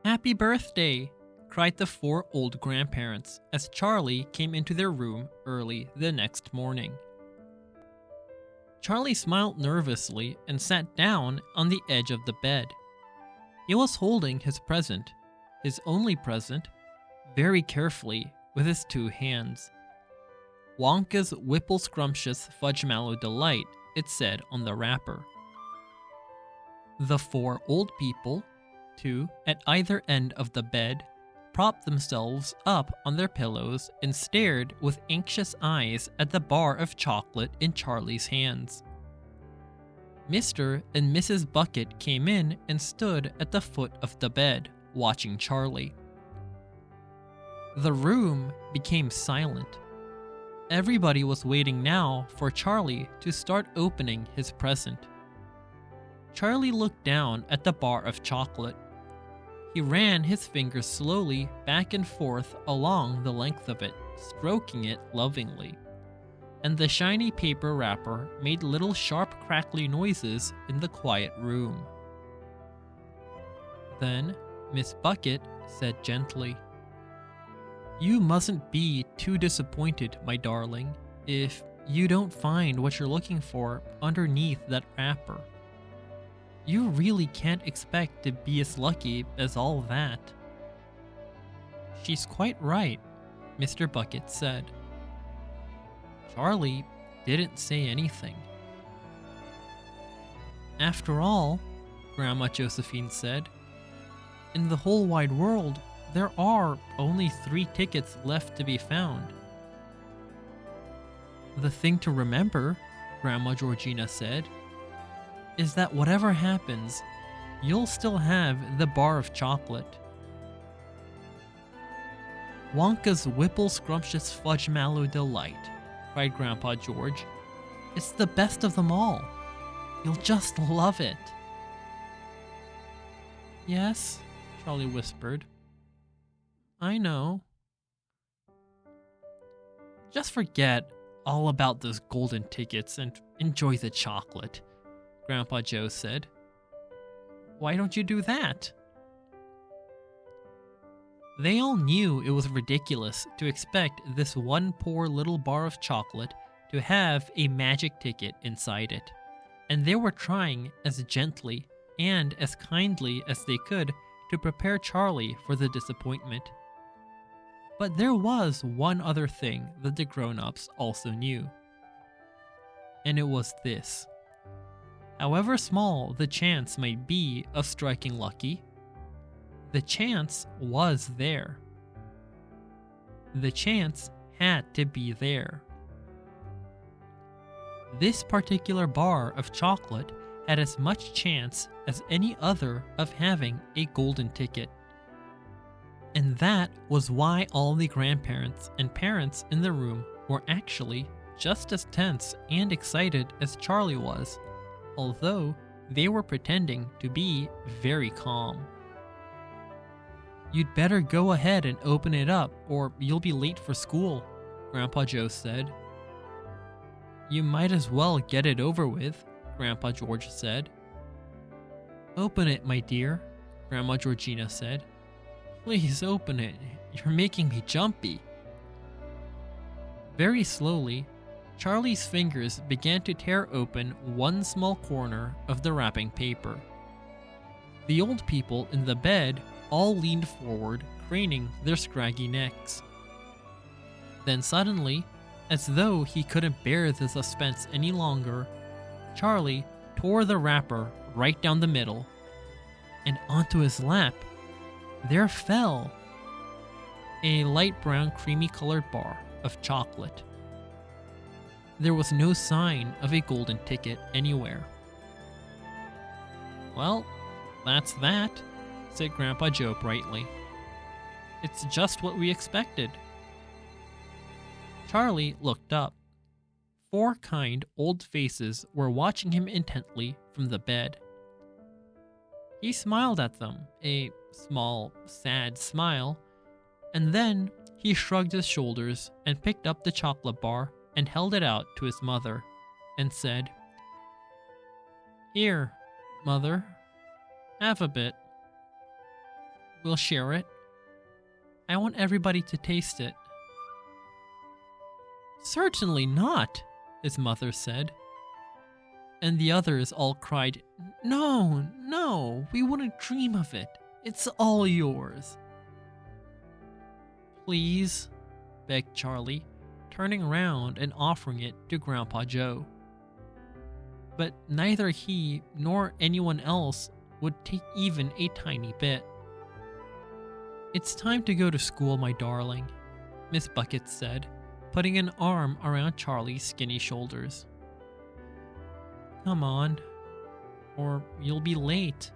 "Happy birthday!" cried the four old grandparents as Charlie came into their room early the next morning. Charlie smiled nervously and sat down on the edge of the bed. He was holding his present, his only present, very carefully with his two hands. Wonka's Whipple Scrumptious Fudge Mallow Delight, it said on the wrapper. The four old people, two at either end of the bed, propped themselves up on their pillows and stared with anxious eyes at the bar of chocolate in Charlie's hands. Mr. and Mrs. Bucket came in and stood at the foot of the bed, watching Charlie. The room became silent. Everybody was waiting now for Charlie to start opening his present. Charlie looked down at the bar of chocolate. He ran his fingers slowly back and forth along the length of it, stroking it lovingly. And the shiny paper wrapper made little sharp crackly noises in the quiet room. Then Miss Bucket said gently, "You mustn't be too disappointed, my darling, if you don't find what you're looking for underneath that wrapper. You really can't expect to be as lucky as all that." "She's quite right," Mr. Bucket said. Charlie didn't say anything. "After all," Grandma Josephine said, "in the whole wide world, there are only 3 tickets left to be found." "The thing to remember," Grandma Georgina said, "is that whatever happens, you'll still have the bar of chocolate." "Wonka's Whipple Scrumptious Fudge Mallow Delight," cried Grandpa George. "It's the best of them all. You'll just love it." "Yes," Charlie whispered. "I know." "Just forget all about those golden tickets and enjoy the chocolate," Grandpa Joe said. "Why don't you do that?" They all knew it was ridiculous to expect this one poor little bar of chocolate to have a magic ticket inside it, and they were trying as gently and as kindly as they could to prepare Charlie for the disappointment. But there was one other thing that the grown-ups also knew. And it was this. However small the chance might be of striking lucky, the chance was there. The chance had to be there. This particular bar of chocolate had as much chance as any other of having a golden ticket. And that was why all the grandparents and parents in the room were actually just as tense and excited as Charlie was, although they were pretending to be very calm. "You'd better go ahead and open it up, or you'll be late for school," Grandpa Joe said. "You might as well get it over with," Grandpa George said. "Open it, my dear," Grandma Georgina said. "Please open it. You're making me jumpy." Very slowly, Charlie's fingers began to tear open one small corner of the wrapping paper. The old people in the bed all leaned forward, craning their scraggy necks. Then suddenly, as though he couldn't bear the suspense any longer, Charlie tore the wrapper right down the middle, and onto his lap there fell a light brown creamy colored bar of chocolate. There was no sign of a golden ticket anywhere. "Well, that's that," said Grandpa Joe brightly. "It's just what we expected." Charlie looked up. 4 kind old faces were watching him intently from the bed. He smiled at them, a small, sad smile, and then he shrugged his shoulders and picked up the chocolate bar and held it out to his mother and said, "Here, Mother, have a bit." we'll share it. I want everybody to taste it." "Certainly not," his mother said. And the others all cried, "No, no, we wouldn't dream of it. It's all yours." "Please," begged Charlie, turning around and offering it to Grandpa Joe. But neither he nor anyone else would take even a tiny bit. "It's time to go to school, my darling," Miss Bucket said, putting an arm around Charlie's skinny shoulders. "Come on, or you'll be late,"